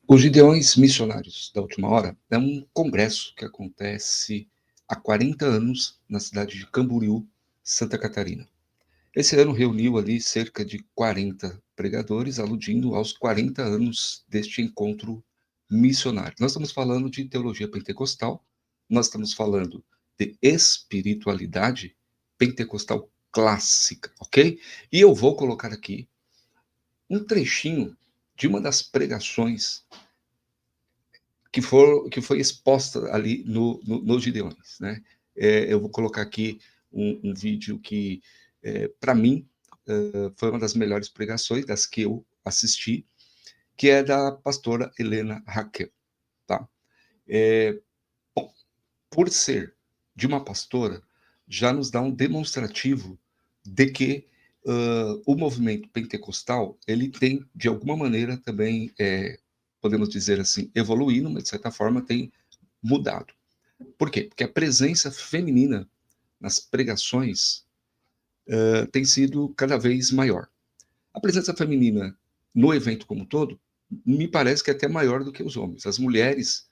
Os Gideões Missionários da Última Hora é um congresso que acontece há 40 anos na cidade de Camboriú, Santa Catarina. Esse ano reuniu ali cerca de 40 pregadores, aludindo aos 40 anos deste encontro missionário. Nós estamos falando de teologia pentecostal, nós estamos falando de espiritualidade pentecostal clássica, ok? E eu vou colocar aqui um trechinho de uma das pregações que foi exposta ali nos Gideões, né? Eu vou colocar aqui um vídeo que, para mim, foi uma das melhores pregações das que eu assisti, que é da pastora Helena Raquel, tá? É, bom, por ser de uma pastora, já nos dá um demonstrativo de que o movimento pentecostal ele tem, de alguma maneira, também, podemos dizer assim, evoluindo, mas de certa forma tem mudado. Por quê? Porque a presença feminina nas pregações tem sido cada vez maior. A presença feminina no evento como um todo me parece que é até maior do que os homens. As mulheres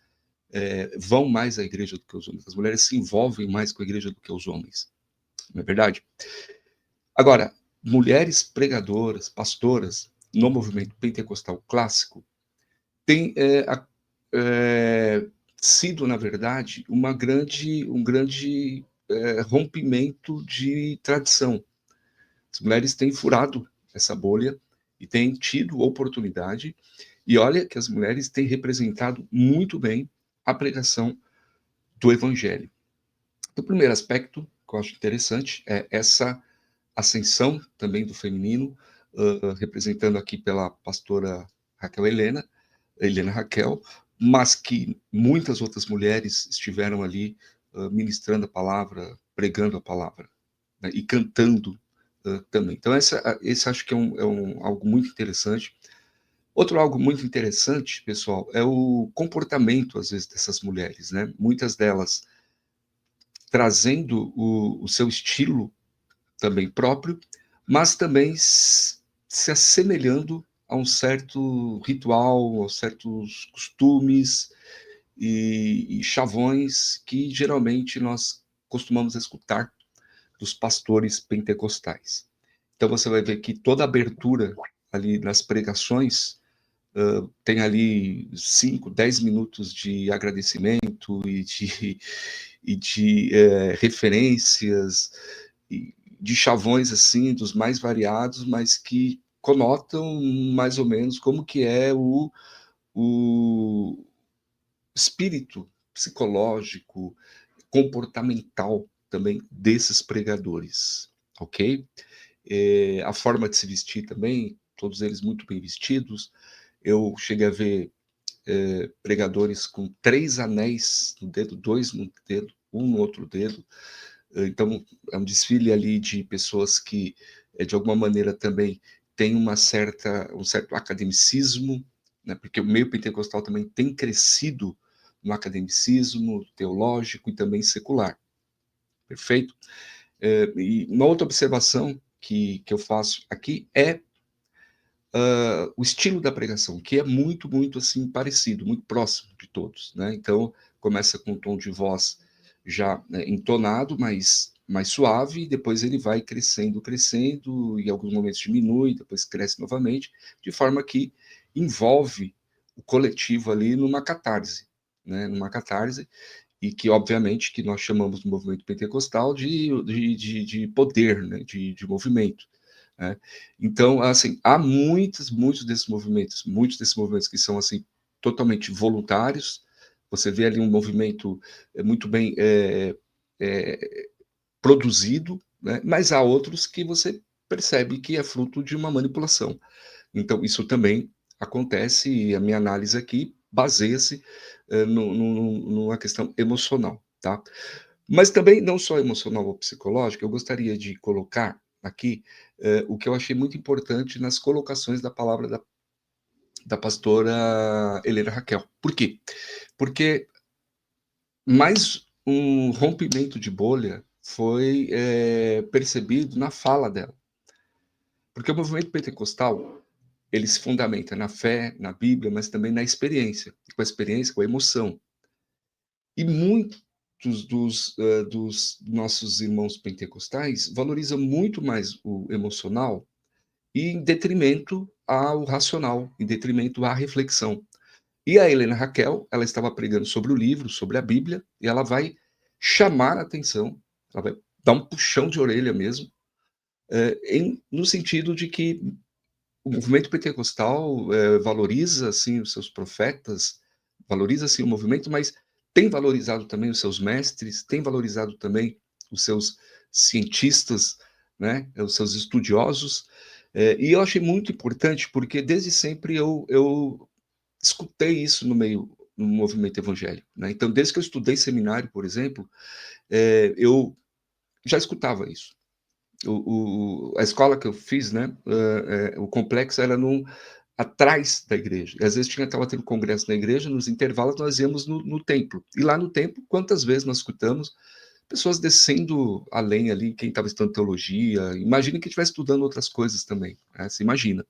vão mais à igreja do que os homens. As mulheres se envolvem mais com a igreja do que os homens. Não é verdade? Agora, mulheres pregadoras, pastoras, no movimento pentecostal clássico, têm sido, na verdade, um grande rompimento de tradição. As mulheres têm furado essa bolha e têm tido oportunidade, e olha que as mulheres têm representado muito bem a pregação do evangelho. O primeiro aspecto que eu acho interessante é essa ascensão também do feminino, representando aqui pela pastora Raquel Helena Raquel, mas que muitas outras mulheres estiveram ali ministrando a palavra, pregando a palavra, né, e cantando também. Então, esse acho que algo muito interessante. Outro algo muito interessante, pessoal, é o comportamento, às vezes, dessas mulheres, né? Muitas delas trazendo o seu estilo também próprio, mas também se assemelhando a um certo ritual, a certos costumes e chavões que geralmente nós costumamos escutar dos pastores pentecostais. Então você vai ver que toda a abertura ali nas pregações tem ali 5, 10 minutos de agradecimento e de referências, e de chavões assim, dos mais variados, mas que conotam mais ou menos como que é o espírito psicológico, comportamental também desses pregadores, ok? A forma de se vestir também, todos eles muito bem vestidos. Eu cheguei a ver pregadores com 3 anéis no dedo, 2 no dedo, um no outro dedo. Então, é um desfile ali de pessoas que, de alguma maneira, também tem um certo academicismo, né, porque o meio pentecostal também tem crescido no academicismo teológico e também secular. Perfeito? E uma outra observação que eu faço aqui é o estilo da pregação, que é muito, muito assim parecido, muito próximo de todos, né? Então, começa com um tom de voz já, né, entonado, mais suave, e depois ele vai crescendo, crescendo, e em alguns momentos diminui, depois cresce novamente, de forma que envolve o coletivo ali numa catarse, né? Numa catarse, e que obviamente que nós chamamos no movimento pentecostal de poder, né? De movimento. Né? Então, assim, há muitos desses movimentos que são assim totalmente voluntários. Você vê ali um movimento muito bem é, produzido, né? Mas há outros que você percebe que é fruto de uma manipulação. Então, isso também acontece e a minha análise aqui baseia-se numa questão emocional, tá? Mas também, não só emocional ou psicológica, eu gostaria de colocar aqui o que eu achei muito importante nas colocações da palavra da pastora Helena Raquel. Por quê? Porque mais um rompimento de bolha foi percebido na fala dela. Porque o movimento pentecostal ele se fundamenta na fé, na Bíblia, mas também na experiência, com a experiência, com a emoção. E muitos dos nossos irmãos pentecostais valorizam muito mais o emocional e em detrimento ao racional, em detrimento à reflexão. E a Helena Raquel, ela estava pregando sobre o livro, sobre a Bíblia, e ela vai chamar a atenção, ela vai dar um puxão de orelha mesmo, no sentido de que o movimento pentecostal valoriza, assim, os seus profetas, valoriza, assim, o movimento, mas tem valorizado também os seus mestres, tem valorizado também os seus cientistas, né, os seus estudiosos, e eu achei muito importante, porque desde sempre eu escutei isso no movimento evangélico, né? Então, desde que eu estudei seminário, por exemplo, eu já escutava isso. A escola que eu fiz, né, o complexo era atrás da igreja. E às vezes estava tendo congresso na igreja, nos intervalos nós íamos no templo. E lá no templo, quantas vezes nós escutamos pessoas descendo além ali, quem estava estudando teologia, imagina que estivesse estudando outras coisas também, né? Você imagina.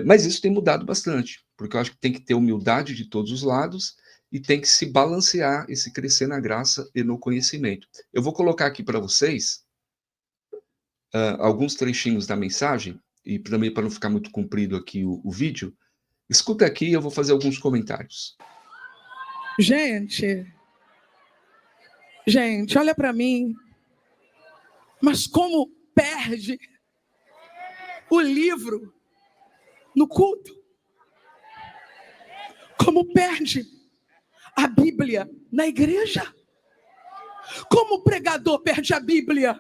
Mas isso tem mudado bastante, porque eu acho que tem que ter humildade de todos os lados e tem que se balancear e se crescer na graça e no conhecimento. Eu vou colocar aqui para vocês alguns trechinhos da mensagem, e também para não ficar muito comprido aqui o vídeo. Escuta aqui e eu vou fazer alguns comentários. Gente, olha para mim, mas como perde o livro no culto? Como perde a Bíblia na igreja? Como o pregador perde a Bíblia?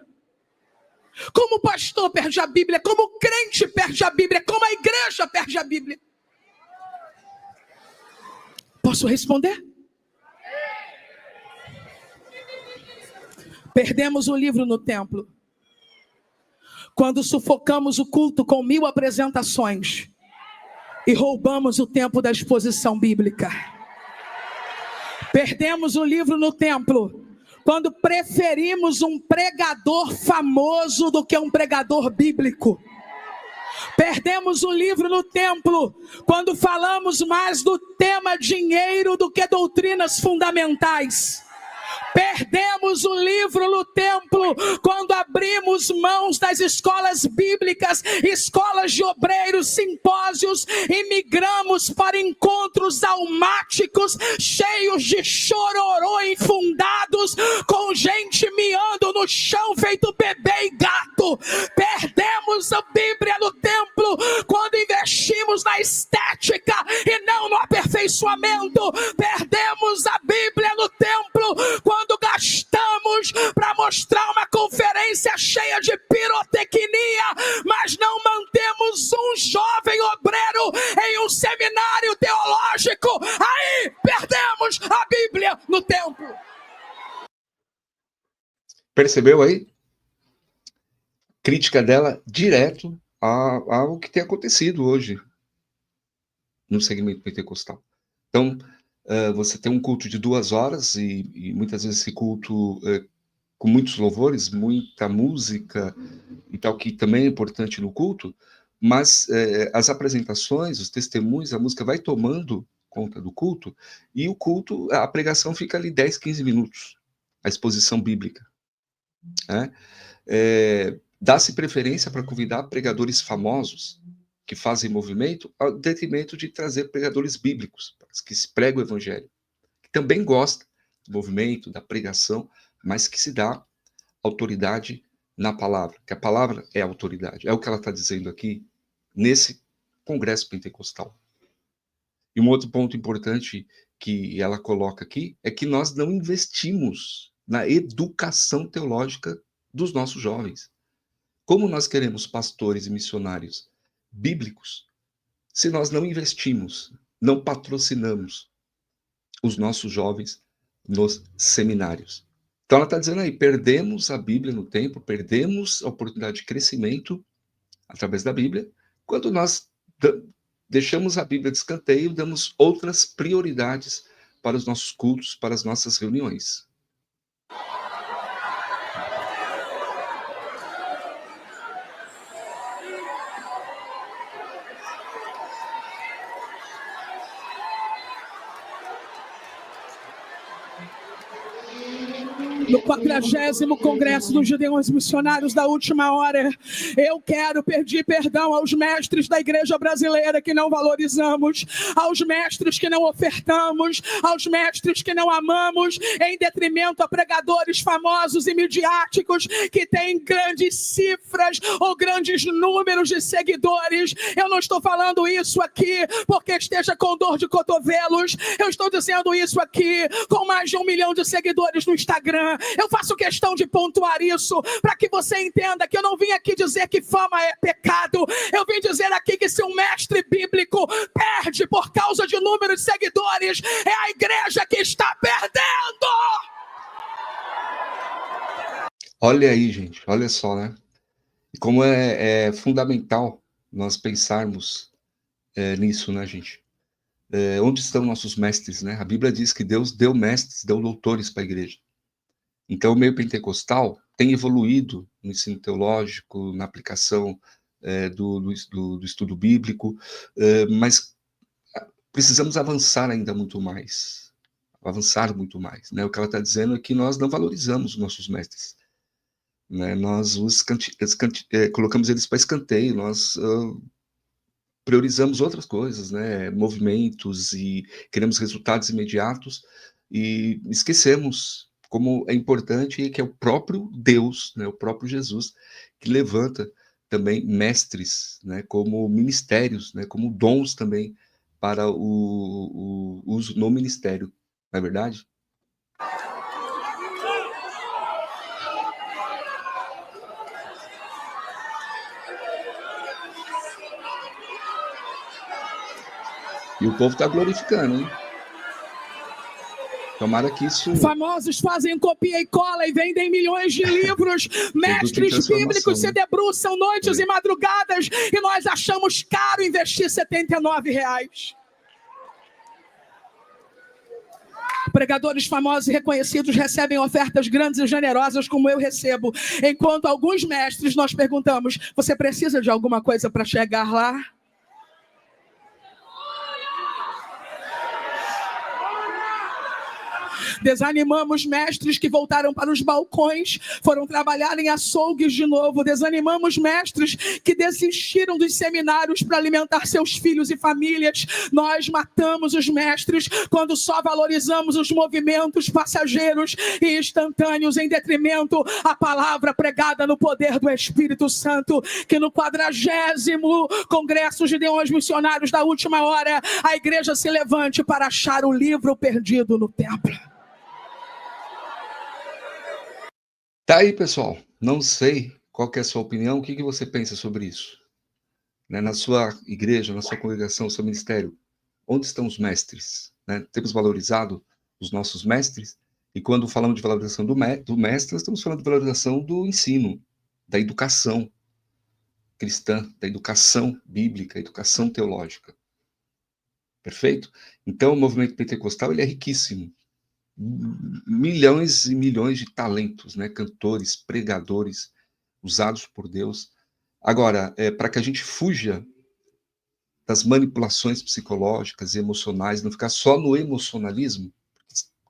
Como o pastor perde a Bíblia? Como o crente perde a Bíblia? Como a igreja perde a Bíblia? Posso responder? Perdemos o livro no templo quando sufocamos o culto com 1000 apresentações e roubamos o tempo da exposição bíblica. Perdemos o livro no templo quando preferimos um pregador famoso do que um pregador bíblico. Perdemos o livro no templo quando falamos mais do tema dinheiro do que doutrinas fundamentais. Perdemos o livro no templo quando abrimos mãos das escolas bíblicas, escolas de obreiros, simpósios, e migramos para encontros almáticos, cheios de chororô infundados, com gente miando no chão feito bebê e gato. Perdemos a Bíblia no templo quando investimos na estética e não no aperfeiçoamento. Perdemos a Bíblia no templo quando gastamos para mostrar uma conferência cheia de pirotecnia, mas não mantemos um jovem obreiro em um seminário teológico. Aí perdemos a Bíblia no templo. Percebeu aí? Crítica dela direto ao que tem acontecido hoje no segmento pentecostal. Então, você tem um culto de 2 horas e muitas vezes esse culto com muitos louvores, muita música e tal, que também é importante no culto, mas as apresentações, os testemunhos, a música vai tomando conta do culto, e o culto, a pregação fica ali 10, 15 minutos, a exposição bíblica, né? Dá-se preferência para convidar pregadores famosos que fazem movimento, ao detrimento de trazer pregadores bíblicos, que se pregam o evangelho, que também gosta do movimento, da pregação, mas que se dá autoridade na palavra, que a palavra é autoridade. É o que ela está dizendo aqui nesse congresso pentecostal. E um outro ponto importante que ela coloca aqui é que nós não investimos na educação teológica dos nossos jovens. Como nós queremos pastores e missionários bíblicos se nós não investimos, não patrocinamos os nossos jovens nos seminários? Então ela está dizendo aí, perdemos a Bíblia no tempo, perdemos a oportunidade de crescimento através da Bíblia, quando nós deixamos a Bíblia de escanteio, damos outras prioridades para os nossos cultos, para as nossas reuniões. No 40º Congresso dos Gideões Missionários da Última Hora, eu quero pedir perdão aos mestres da igreja brasileira que não valorizamos, aos mestres que não ofertamos, aos mestres que não amamos, em detrimento a pregadores famosos e midiáticos que têm grandes cifras ou grandes números de seguidores. Eu não estou falando isso aqui porque esteja com dor de cotovelos, eu estou dizendo isso aqui com mais de 1 milhão de seguidores no Instagram. Eu faço questão de pontuar isso para que você entenda que eu não vim aqui dizer que fama é pecado. Eu vim dizer aqui que se um mestre bíblico perde por causa de número de seguidores, é a igreja que está perdendo. Olha aí, gente, olha só, né? E como é fundamental nós pensarmos nisso, né, gente? Onde estão nossos mestres, né? A Bíblia diz que Deus deu mestres, deu doutores para a igreja. Então, o meio pentecostal tem evoluído no ensino teológico, na aplicação do estudo bíblico, mas precisamos avançar ainda muito mais. Avançar muito mais, né? O que ela está dizendo é que nós não valorizamos os nossos mestres, né? Nós colocamos eles para escanteio, nós priorizamos outras coisas, né? Movimentos, e queremos resultados imediatos, e esquecemos como é importante e que é o próprio Deus, né? O próprio Jesus, que levanta também mestres, né? Como ministérios, né? Como dons também para o uso no ministério, não é verdade? E o povo está glorificando, hein? Tomara que isso... Famosos fazem copia e cola e vendem milhões de livros. Mestres bíblicos se debruçam noites e madrugadas e nós achamos caro investir R$79. Pregadores famosos e reconhecidos recebem ofertas grandes e generosas como eu recebo. Enquanto alguns mestres nós perguntamos, você precisa de alguma coisa para chegar lá? Desanimamos mestres que voltaram para os balcões, foram trabalhar em açougues de novo. Desanimamos mestres que desistiram dos seminários para alimentar seus filhos e famílias. Nós matamos os mestres quando só valorizamos os movimentos passageiros e instantâneos em detrimento à palavra pregada no poder do Espírito Santo. Que no 40º Congresso de Gideões Missionários da Última Hora, a igreja se levante para achar o livro perdido no templo. Tá aí, pessoal. Não sei qual que é a sua opinião, o que você pensa sobre isso? Né? Na sua igreja, na sua congregação, no seu ministério, onde estão os mestres? Né? Temos valorizado os nossos mestres? E quando falamos de valorização do mestre, nós estamos falando de valorização do ensino, da educação cristã, da educação bíblica, educação teológica. Perfeito? Então, o movimento pentecostal ele é riquíssimo. Milhões e milhões de talentos, né? Cantores, pregadores, usados por Deus. Agora, para que a gente fuja das manipulações psicológicas e emocionais, não ficar só no emocionalismo,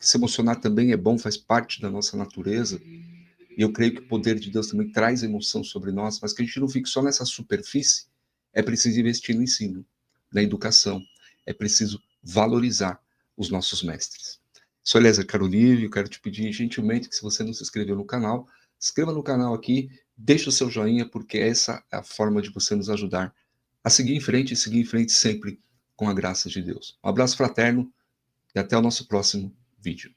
se emocionar também é bom, faz parte da nossa natureza, e eu creio que o poder de Deus também traz emoção sobre nós, mas que a gente não fique só nessa superfície, é preciso investir no ensino, na educação, é preciso valorizar os nossos mestres. Sou Eliezer Carolívio, eu quero te pedir gentilmente que, se você não se inscreveu no canal, se inscreva no canal aqui, deixe o seu joinha, porque essa é a forma de você nos ajudar a seguir em frente, e seguir em frente sempre com a graça de Deus. Um abraço fraterno e até o nosso próximo vídeo.